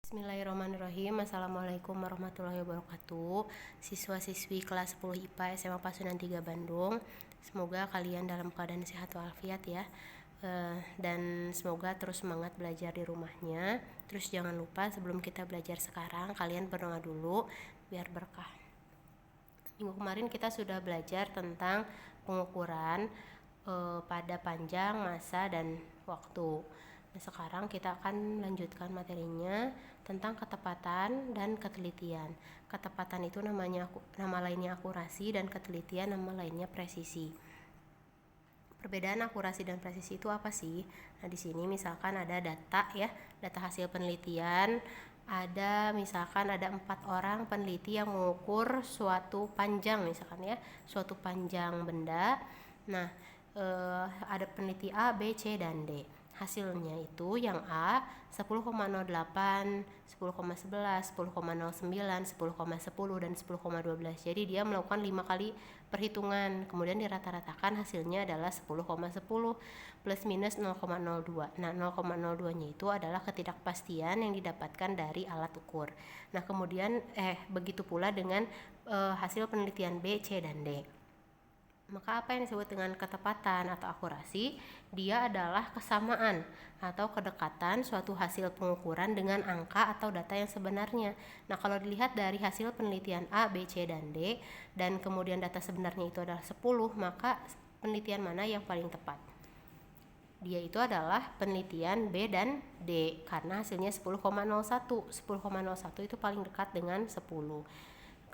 Bismillahirrahmanirrahim. Assalamualaikum warahmatullahi wabarakatuh. Siswa-siswi kelas 10 IPA SMA Pasundan 3 Bandung. Semoga kalian dalam keadaan sehat walafiat ya. Dan semoga terus semangat belajar di rumahnya. Terus jangan lupa sebelum kita belajar sekarang, kalian berdoa dulu biar berkah. Minggu kemarin kita sudah belajar tentang pengukuran pada panjang, masa, dan waktu. Nah, sekarang kita akan melanjutkan materinya tentang ketepatan dan ketelitian. Ketepatan itu nama lainnya akurasi, dan ketelitian nama lainnya presisi. Perbedaan akurasi dan presisi itu apa sih? Nah, di sini misalkan ada data ya, data hasil penelitian. Misalkan ada 4 orang peneliti yang mengukur suatu panjang, misalkan ya, suatu panjang benda. Nah, ada peneliti A, B, C, dan D. Hasilnya itu yang A 10,08, 10,11, 10,09, 10,10, dan 10,12. Jadi dia melakukan 5 kali perhitungan, kemudian dirata-ratakan hasilnya adalah 10,10 plus minus 0,02. Nah, 0,02 nya itu adalah ketidakpastian yang didapatkan dari alat ukur. Nah, kemudian begitu pula dengan hasil penelitian B, C, dan D. Maka apa yang disebut dengan ketepatan atau akurasi? Dia adalah kesamaan atau kedekatan suatu hasil pengukuran dengan angka atau data yang sebenarnya. Nah, kalau dilihat dari hasil penelitian A, B, C, dan D, dan kemudian data sebenarnya itu adalah 10, maka penelitian mana yang paling tepat? Dia itu adalah penelitian B dan D, karena hasilnya 10,01. 10,01 itu paling dekat dengan 10.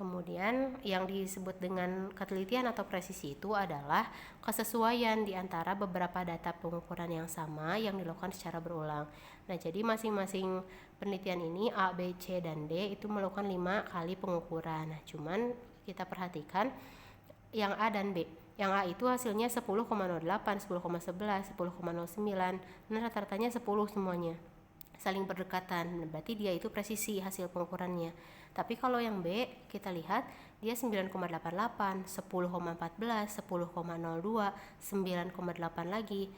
Kemudian yang disebut dengan ketelitian atau presisi itu adalah kesesuaian di antara beberapa data pengukuran yang sama yang dilakukan secara berulang. Nah, jadi masing-masing penelitian ini A, B, C, dan D itu melakukan 5 kali pengukuran. Nah, cuman kita perhatikan yang A dan B. Yang A itu hasilnya 10,08, 10,11, 10,09. Nah, rata-ratanya 10 semuanya. Saling berdekatan, berarti dia itu presisi hasil pengukurannya. Tapi kalau yang B, kita lihat dia 9,88, 10,14, 10,02, 9,8 lagi,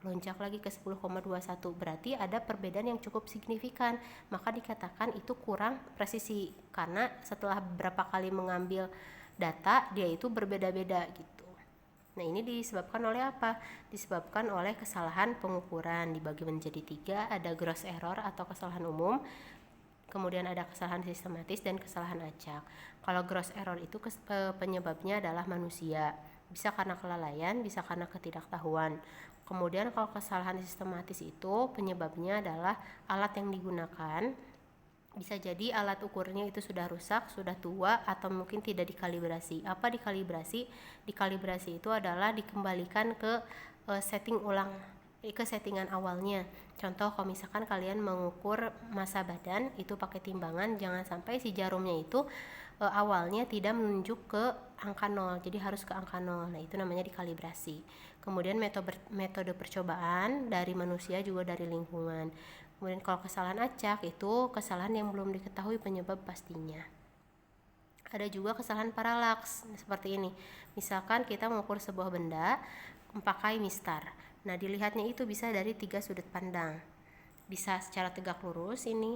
lonjak lagi ke 10,21. Berarti ada perbedaan yang cukup signifikan, maka dikatakan itu kurang presisi, karena setelah beberapa kali mengambil data, dia itu berbeda-beda gitu. Nah, ini disebabkan oleh apa? Disebabkan oleh kesalahan pengukuran. Dibagi menjadi 3, ada gross error atau kesalahan umum, kemudian ada kesalahan sistematis dan kesalahan acak. Kalau gross error itu penyebabnya adalah manusia, bisa karena kelalaian, bisa karena ketidaktahuan. Kemudian kalau kesalahan sistematis itu penyebabnya adalah alat yang digunakan. Bisa jadi alat ukurnya itu sudah rusak, sudah tua, atau mungkin tidak dikalibrasi. Apa dikalibrasi? Dikalibrasi itu adalah dikembalikan ke settingan awalnya. Contoh, kalau misalkan kalian mengukur massa badan itu pakai timbangan, jangan sampai si jarumnya itu awalnya tidak menunjuk ke angka 0, jadi harus ke angka 0. Nah, itu namanya dikalibrasi. Kemudian metode percobaan dari manusia juga dari lingkungan. Kemudian kalau kesalahan acak itu kesalahan yang belum diketahui penyebab pastinya. Ada juga kesalahan paralaks seperti ini. Misalkan kita mengukur sebuah benda memakai mistar. Nah, dilihatnya itu bisa dari 3 sudut pandang. Bisa secara tegak lurus ini,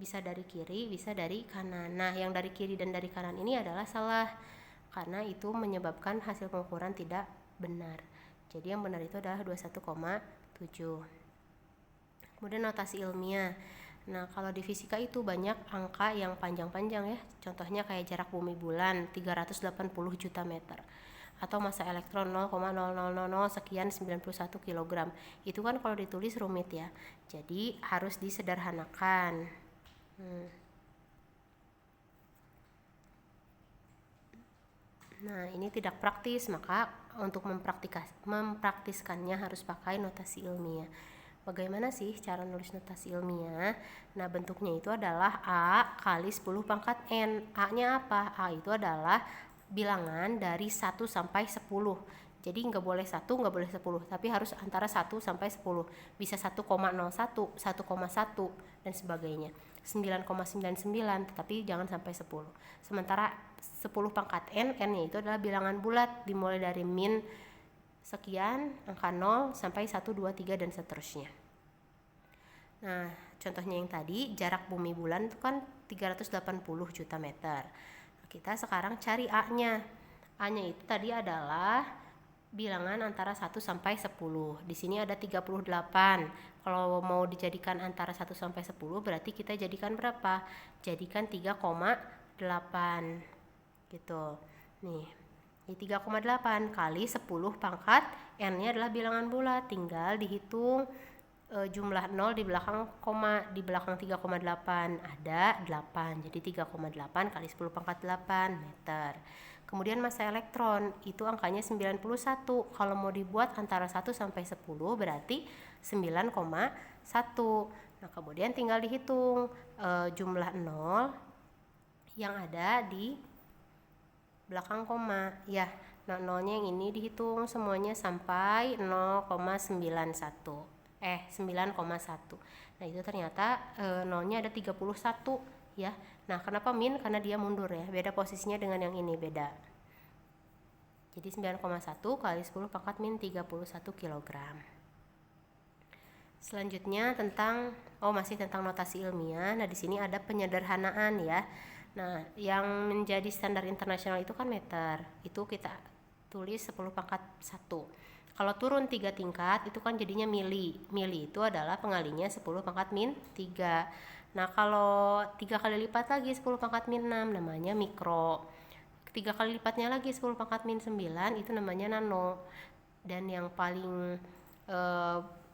bisa dari kiri, bisa dari kanan. Nah, yang dari kiri dan dari kanan ini adalah salah, karena itu menyebabkan hasil pengukuran tidak benar. Jadi yang benar itu adalah 21,7. Kemudian notasi ilmiah. Nah, kalau di fisika itu banyak angka yang panjang-panjang ya. Contohnya kayak jarak bumi bulan 380 juta meter. Atau massa elektron 0,0000 sekian 91 kg. Itu kan kalau ditulis rumit ya. Jadi harus disederhanakan. Nah, ini tidak praktis, maka untuk mempraktiskannya harus pakai notasi ilmiah. Bagaimana sih cara nulis notasi ilmiah? Nah, bentuknya itu adalah A kali 10 pangkat N. A-nya apa? A itu adalah bilangan dari 1 sampai 10. Jadi nggak boleh 1, nggak boleh 10, tapi harus antara 1 sampai 10. Bisa 1,01, 1,1, dan sebagainya. 9,99, tetapi jangan sampai 10. Sementara 10 pangkat N, N-nya itu adalah bilangan bulat, dimulai dari min sekian, angka 0 sampai 1, 2, 3, dan seterusnya. Nah, contohnya yang tadi, jarak bumi bulan itu kan 380 juta meter. Kita sekarang cari A-nya. A-nya itu tadi adalah bilangan antara 1 sampai 10. Di sini ada 38. Kalau mau dijadikan antara 1 sampai 10 berarti kita jadikan berapa? Jadikan 3,8 gitu. Nih, ini 3,8 kali 10 pangkat N-nya adalah bilangan bulat. Tinggal dihitung jumlah 0 di belakang koma, di belakang 3,8 ada 8. Jadi 3,8 kali 10 pangkat 8 meter. Kemudian massa elektron itu angkanya 91. Kalau mau dibuat antara 1 sampai 10 berarti 9,1. Nah, kemudian tinggal dihitung jumlah 0 yang ada di belakang koma ya. Nah, nolnya yang ini dihitung semuanya sampai 0,91. 9,1. Nah, itu ternyata nolnya ada 31 ya. Nah, kenapa min? Karena dia mundur ya. Beda posisinya dengan yang ini, beda. Jadi 9,1 kali 10 pangkat min 31 kg. Selanjutnya masih tentang notasi ilmiah. Nah, di sini ada penyederhanaan ya. Nah, yang menjadi standar internasional itu kan meter. Itu kita tulis 10 pangkat 1. Kalau turun 3 tingkat itu kan jadinya mili. Mili itu adalah pengalinya 10 pangkat min 3. Nah, kalau 3 kali lipat lagi 10 pangkat min 6 namanya mikro. 3 kali lipatnya lagi 10 pangkat min 9 itu namanya nano. Dan yang paling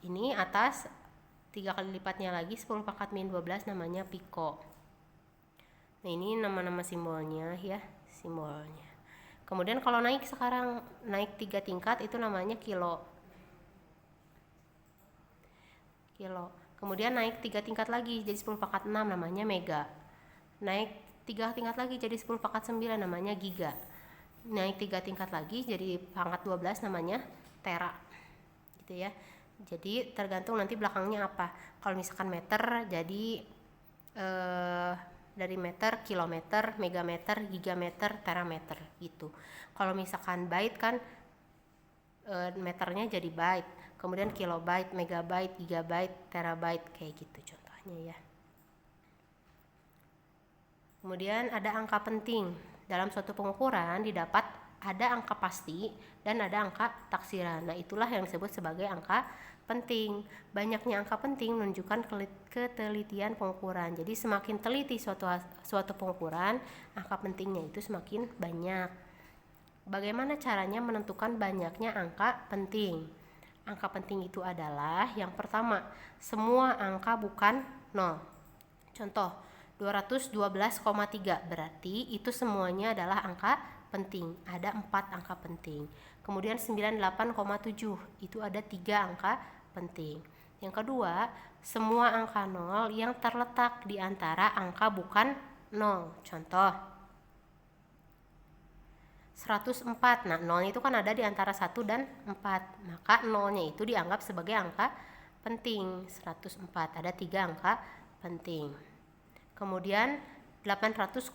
ini atas 3 kali lipatnya lagi 10 pangkat min 12 namanya piko. Nah, ini nama-nama simbolnya ya, simbolnya. Kemudian kalau naik sekarang, naik 3 tingkat itu namanya kilo. Kilo. Kemudian naik 3 tingkat lagi jadi 10 pangkat 6 namanya mega. Naik 3 tingkat lagi jadi 10 pangkat 9 namanya giga. Naik 3 tingkat lagi jadi pangkat 12 namanya tera. Gitu ya. Jadi tergantung nanti belakangnya apa. Kalau misalkan meter jadi dari meter, kilometer, megameter, gigameter, terameter gitu. Kalau misalkan byte kan meternya jadi byte, kemudian kilobyte, megabyte, gigabyte, terabyte kayak gitu contohnya ya. Kemudian ada angka penting. Dalam suatu pengukuran didapat ada angka pasti dan ada angka taksiran. Nah, itulah yang disebut sebagai angka penting. Banyaknya angka penting menunjukkan ketelitian pengukuran. Jadi semakin teliti suatu pengukuran, angka pentingnya itu semakin banyak. Bagaimana caranya menentukan banyaknya angka penting? Angka penting itu adalah yang pertama, semua angka bukan 0. Contoh, 212,3 berarti itu semuanya adalah angka penting. Ada 4 angka penting. Kemudian 98,7 itu ada 3 angka penting. Yang kedua, semua angka 0 yang terletak di antara angka bukan 0. Contoh, 104. Nah, 0 itu kan ada di antara 1 dan 4. Maka 0-nya itu dianggap sebagai angka penting. 104 ada 3 angka penting. Kemudian 800,05.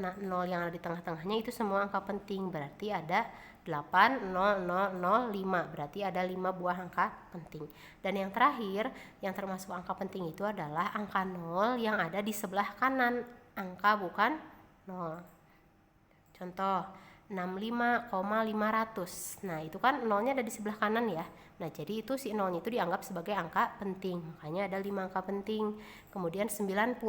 Nah, 0 yang ada di tengah-tengahnya itu semua angka penting. Berarti ada 80005. Berarti ada 5 buah angka penting. Dan yang terakhir, yang termasuk angka penting itu adalah angka 0 yang ada di sebelah kanan. Angka bukan 0. Contoh, 65,500. Nah, itu kan 0-nya ada di sebelah kanan ya. Nah, jadi itu si 0-nya itu dianggap sebagai angka penting. Makanya ada 5 angka penting. Kemudian 90.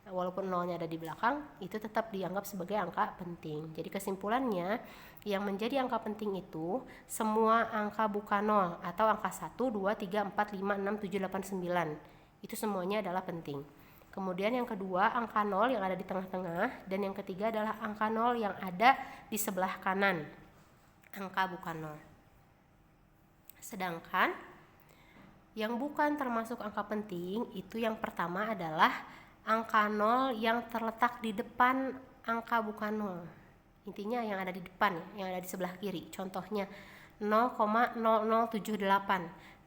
Nah, walaupun 0-nya ada di belakang, itu tetap dianggap sebagai angka penting. Jadi kesimpulannya, yang menjadi angka penting itu semua angka bukan 0 atau angka 1, 2, 3, 4, 5, 6, 7, 8, 9. Itu semuanya adalah penting. Kemudian yang kedua, angka 0 yang ada di tengah-tengah. Dan yang ketiga adalah angka 0 yang ada di sebelah kanan. Angka bukan 0. Sedangkan yang bukan termasuk angka penting itu yang pertama adalah angka 0 yang terletak di depan angka bukan 0. Intinya yang ada di depan, yang ada di sebelah kiri. Contohnya 0,0078.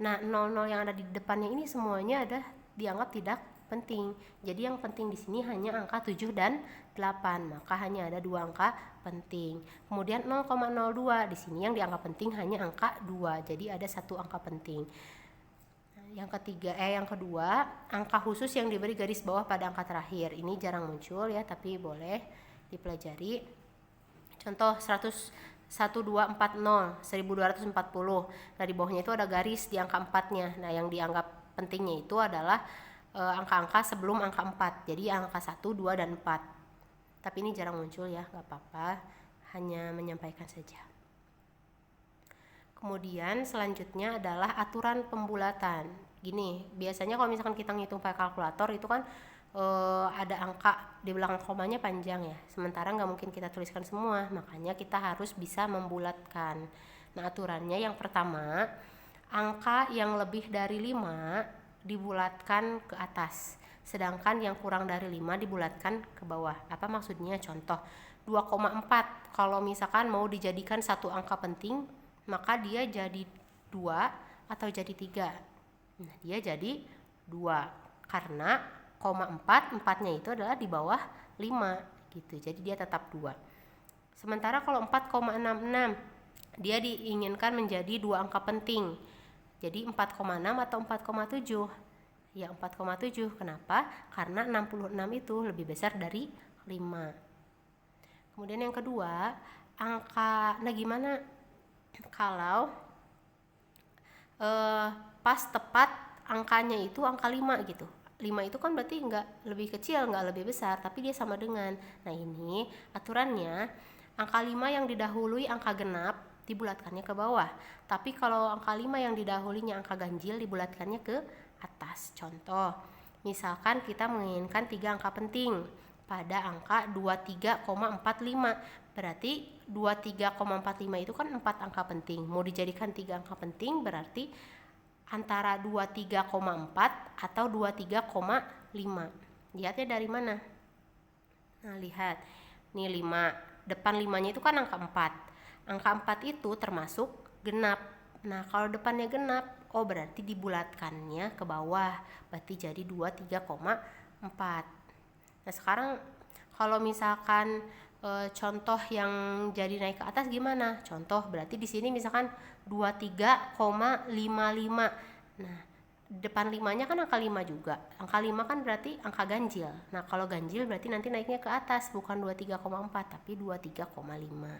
Nah, 00 yang ada di depannya ini semuanya ada dianggap tidak penting. Jadi yang penting di sini hanya angka 7 dan 8. Maka hanya ada 2 angka penting. Kemudian 0,02 di sini yang dianggap penting hanya angka 2. Jadi ada 1 angka penting. Yang kedua, angka khusus yang diberi garis bawah pada angka terakhir. Ini jarang muncul ya, tapi boleh dipelajari. Contoh 1240, 1240. Nah, di bawahnya itu ada garis di angka 4-nya. Nah, yang dianggap pentingnya itu adalah angka-angka sebelum angka 4. Jadi angka 1, 2, dan 4. Tapi ini jarang muncul ya, gak apa-apa. Hanya menyampaikan saja. Kemudian selanjutnya adalah aturan pembulatan. Gini, biasanya kalau misalkan kita ngitung pakai kalkulator itu kan ada angka di belakang komanya panjang ya. Sementara nggak mungkin kita tuliskan semua, makanya kita harus bisa membulatkan. Nah, aturannya yang pertama, angka yang lebih dari 5 dibulatkan ke atas, sedangkan yang kurang dari 5 dibulatkan ke bawah. Apa maksudnya? Contoh 2,4 kalau misalkan mau dijadikan satu angka penting, maka dia jadi 2 atau jadi 3. Nah, dia jadi 2 karena 4-nya itu adalah di bawah 5 gitu. Jadi dia tetap 2. Sementara kalau 4,66 dia diinginkan menjadi 2 angka penting. Jadi 4,6 atau 4,7? Ya 4,7. Kenapa? Karena 66 itu lebih besar dari 5. Kemudian yang kedua, nah gimana kalau pas tepat angkanya itu angka 5 gitu. 5 itu kan berarti nggak lebih kecil, nggak lebih besar, tapi dia sama dengan. Nah, ini aturannya, angka 5 yang didahului angka genap dibulatkannya ke bawah. Tapi kalau angka 5 yang didahulinya angka ganjil dibulatkannya ke atas. Contoh, misalkan kita menginginkan 3 angka penting pada angka 23,45. Berarti 23,45 itu kan 4 angka penting. Mau dijadikan 3 angka penting berarti antara 23,4 atau 23,5. Lihatnya dari mana? Nah, lihat. Nih 5. Depan 5-nya itu kan angka 4. Angka 4 itu termasuk genap. Nah, kalau depannya genap, berarti dibulatkannya ke bawah. Berarti jadi 23,4. Nah, sekarang kalau misalkan contoh yang jadi naik ke atas gimana? Contoh berarti di sini misalkan 23,55. Nah, depan 5-nya kan angka 5 juga. Angka 5 kan berarti angka ganjil. Nah, kalau ganjil berarti nanti naiknya ke atas, bukan 23,4 tapi 23,5.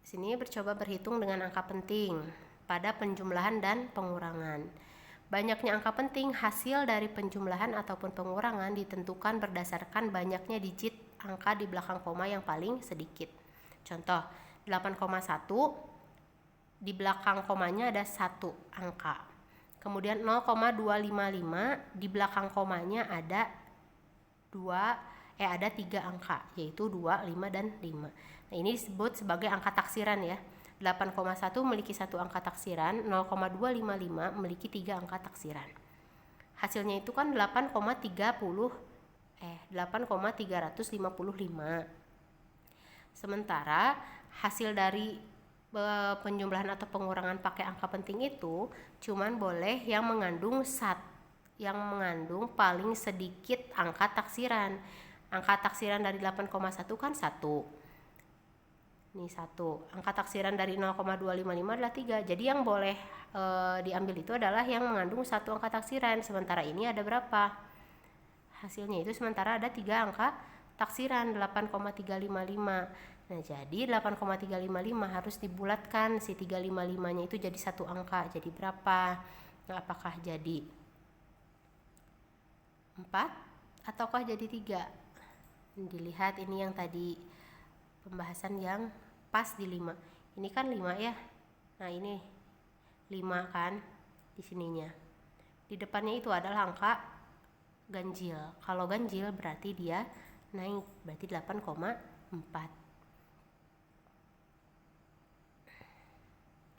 Di sini bercoba berhitung dengan angka penting pada penjumlahan dan pengurangan. Banyaknya angka penting hasil dari penjumlahan ataupun pengurangan ditentukan berdasarkan banyaknya digit angka di belakang koma yang paling sedikit. Contoh, 8,1 di belakang komanya ada 1 angka. Kemudian 0,255 di belakang komanya ada 3 angka, yaitu 2, 5, dan 5. Nah, ini disebut sebagai angka taksiran ya. 8,1 memiliki 1 angka taksiran, 0,255 memiliki 3 angka taksiran. Hasilnya itu kan 8,355. Sementara hasil dari penjumlahan atau pengurangan pakai angka penting itu cuman boleh yang mengandung paling sedikit angka taksiran. Angka taksiran dari 8,1 kan 1. Ini 1. Angka taksiran dari 0,255 adalah 3. Jadi yang boleh diambil itu adalah yang mengandung 1 angka taksiran. Sementara ini ada berapa? Hasilnya itu sementara ada 3 angka taksiran, 8,355. Nah, jadi 8,355 harus dibulatkan. Si 355-nya itu jadi 1 angka. Jadi berapa? Nah, apakah jadi 4 ataukah jadi 3? Dilihat ini yang tadi pembahasan yang pas di 5. Ini kan 5 ya. Nah, ini 5 kan di sininya. Di depannya itu adalah angka ganjil. Kalau ganjil berarti dia naik, berarti 8,4.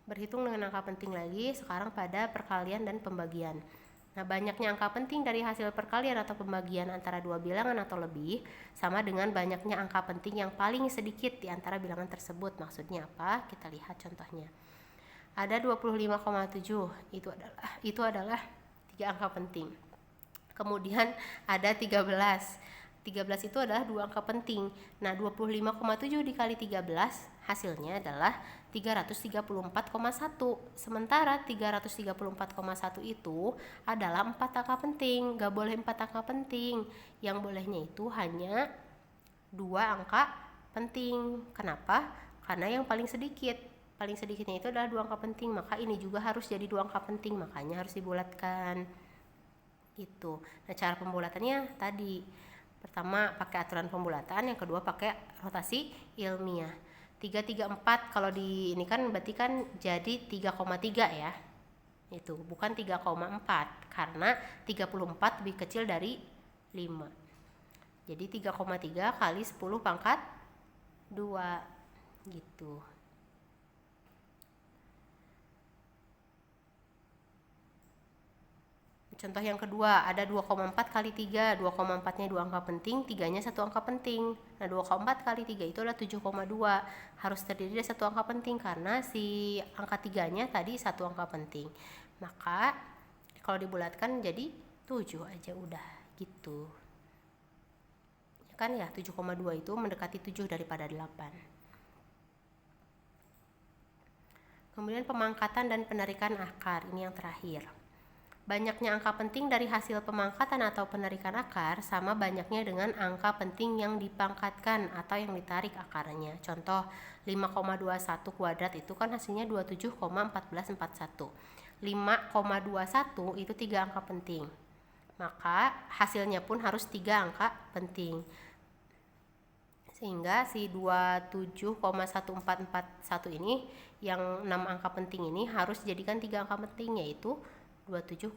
Berhitung dengan angka penting lagi sekarang pada perkalian dan pembagian. Nah, banyaknya angka penting dari hasil perkalian atau pembagian antara 2 bilangan atau lebih sama dengan banyaknya angka penting yang paling sedikit di antara bilangan tersebut. Maksudnya apa? Kita lihat contohnya. Ada 25,7. Itu adalah 3 angka penting. Kemudian ada 13. 13 itu adalah 2 angka penting. Nah, 25,7 dikali 13 hasilnya adalah 334,1. Sementara 334,1 itu adalah 4 angka penting. Gak boleh 4 angka penting. Yang bolehnya itu hanya 2 angka penting. Kenapa? Karena yang paling sedikitnya itu adalah 2 angka penting, maka ini juga harus jadi 2 angka penting, makanya harus dibulatkan gitu. Nah, cara pembulatannya tadi, pertama pakai aturan pembulatan, yang kedua pakai rotasi ilmiah. 334 kalau di ini kan berarti kan jadi 3,3 ya, itu bukan 3,4 karena 34 lebih kecil dari 5. Jadi 3,3 kali 10 pangkat 2 gitu. Contoh yang kedua, ada 2,4 kali 3. 2,4-nya 2 angka penting, 3-nya 1 angka penting. Nah, 2,4 kali 3 itu adalah 7,2. Harus terdiri dari 1 angka penting karena si angka 3-nya tadi 1 angka penting. Maka kalau dibulatkan jadi 7 aja udah gitu. Ya kan ya, 7,2 itu mendekati 7 daripada 8. Kemudian pemangkatan dan penarikan akar, ini yang terakhir. Banyaknya angka penting dari hasil pemangkatan atau penarikan akar sama banyaknya dengan angka penting yang dipangkatkan atau yang ditarik akarnya. Contoh 5,21 kuadrat itu kan hasilnya 27,1441. 5,21 itu 3 angka penting. Maka hasilnya pun harus 3 angka penting. Sehingga si 27,1441 ini yang 6 angka penting ini harus dijadikan 3 angka penting, yaitu 27,1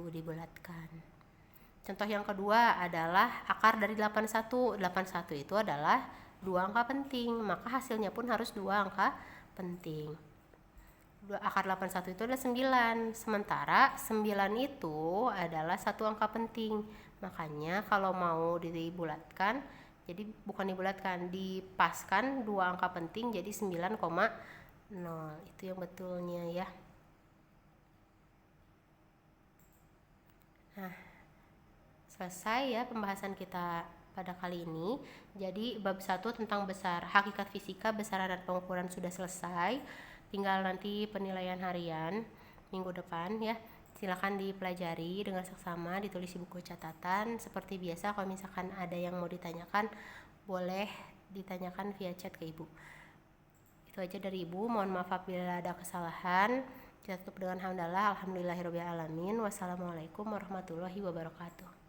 dibulatkan. Contoh yang kedua adalah akar dari 81. 81 itu adalah 2 angka penting, maka hasilnya pun harus 2 angka penting. Akar 81 itu adalah 9, sementara 9 itu adalah 1 angka penting. Makanya kalau mau dibulatkan, jadi bukan dibulatkan, dipaskan 2 angka penting jadi 9,0. Itu yang betulnya ya. Nah, selesai ya pembahasan kita pada kali ini. Jadi bab 1 tentang hakikat fisika, besaran dan pengukuran sudah selesai. Tinggal nanti penilaian harian minggu depan ya. Silakan dipelajari dengan seksama, ditulis di buku catatan. Seperti biasa, kalau misalkan ada yang mau ditanyakan, boleh ditanyakan via chat ke Ibu. Itu aja dari Ibu. Mohon maaf apabila ada kesalahan. Kita tutup dengan hamdalah, alhamdulillahirobbilalamin. Wassalamualaikum warahmatullahi wabarakatuh.